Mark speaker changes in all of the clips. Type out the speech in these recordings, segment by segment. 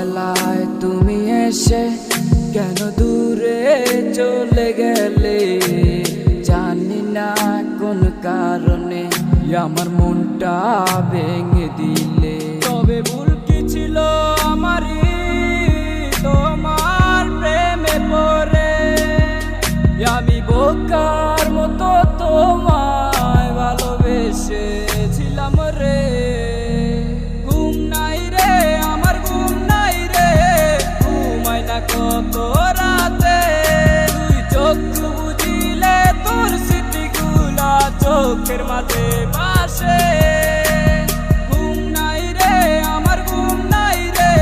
Speaker 1: বেলায় তুমি এসে কেন দূরে চলে গেলে, জানি না কোন কারণে আমার মনটা ভেঙে দিলে। তবে ভুল কি ছিল আমারই তোমার প্রেমে পড়ে, আমি বোকার মতো তোমায় ভালোবেসেছিলাম রে। ঘুম নাই রে আমার ঘুম নাই রে, ঘুমাই না কত রাতে, তুই চোখ বুঝিলে তোর স্মৃতিগুলা চোখের মাঝে ভাসে। ঘুম নাই রে আমার ঘুম নাই রে,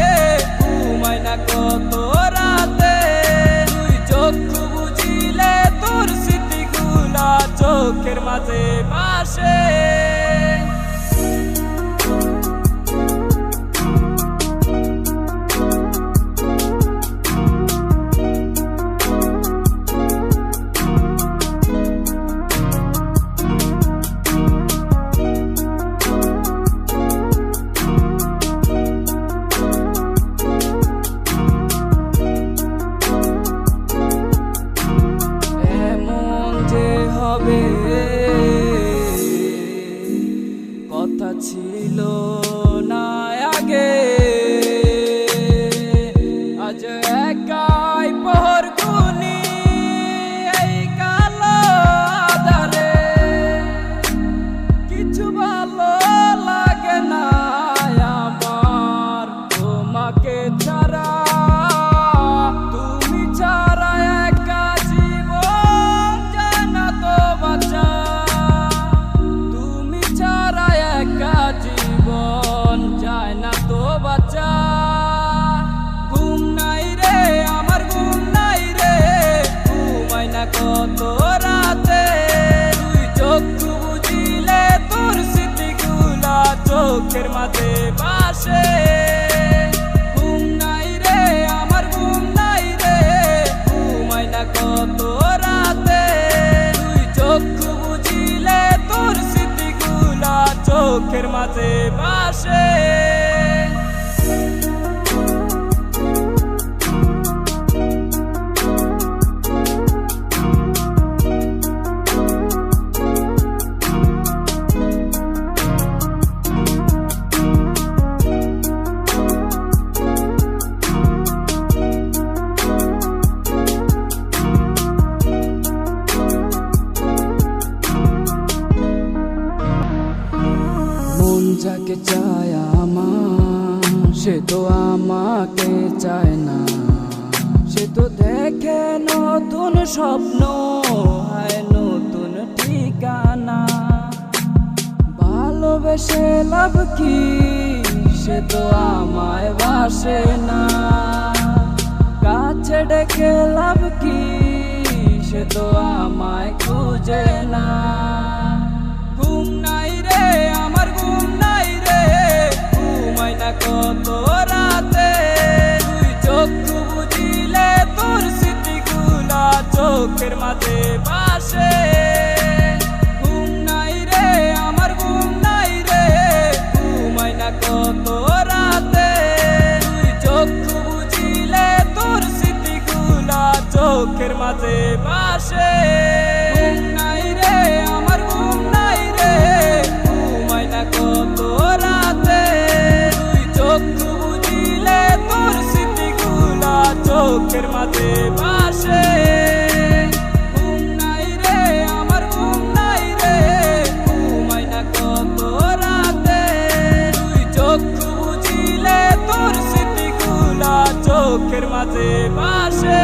Speaker 1: ঘুমাই না কত রাতে, তুই চোখ বুঝিলে তোর স্মৃতিগুলা চোখের মাঝে ভাসে। কথা ছিল না আগে, আজ একাই পহর গুনি এই কালো আধারে, কিছু ভালো লাগে না আমার তোমাকে ছাড়া, তুমি ছাড়া একা জীবন যায় না তো বাঁচা, তুমি ছাড়া একা জীবন যায় না তো বাঁচা। ঘুম নাই রে আমার ঘুম নাই রে, ঘুমাই না কত রাতে, তুই চোখ বুঝিলে তোর স্মৃতিগুলা চোখের মাঝে ভাসে। ঘুম নাই রে আমার ঘুম নাই রে, ঘুমাই না কত রাতে, তুই চোখ বুঝিলে তোর স্মৃতিগুলা চোখের মাঝে ভাসে। মন যাকে চায় আমার, সে তো আমাকে চায় না, সে তো দেখে নতুন স্বপ্ন, হয় নতুন ঠিকানা। ভালোবেসে লাভ কি, সে তো আমায় বাসে না, কাছে ডেকে লাভ কি, সে তো আমায় খুঁজে না। ঘুম নাই রে আমার ঘুম নাই রে, ঘুমাই না কত রাতে, তুই চোখ বুঝিলে তোর স্মৃতিগুলা চোখের মাঝে ভাসে। ঘুম নাই রে আমার ঘুম নাই রে, ঘুমাই না কত রাতে, তুই চোখ বুঝিলে তোর স্মৃতিগুলা চোখের মাঝে ভাসে। ঘুম নাই রে আমার ঘুম নাই রে, ঘুমাই না কত রাতে, তুই চোখ বুঝিলে তোর স্মৃতিগুলা চোখের মাঝে ভাসে। ঘুম নাই রে আমার ঘুম নাই রে, ঘুমাই না কত রাতে, তুই চোখ বুঝিলে তোর স্মৃতিগুলা চোখের মাঝে ভাসে।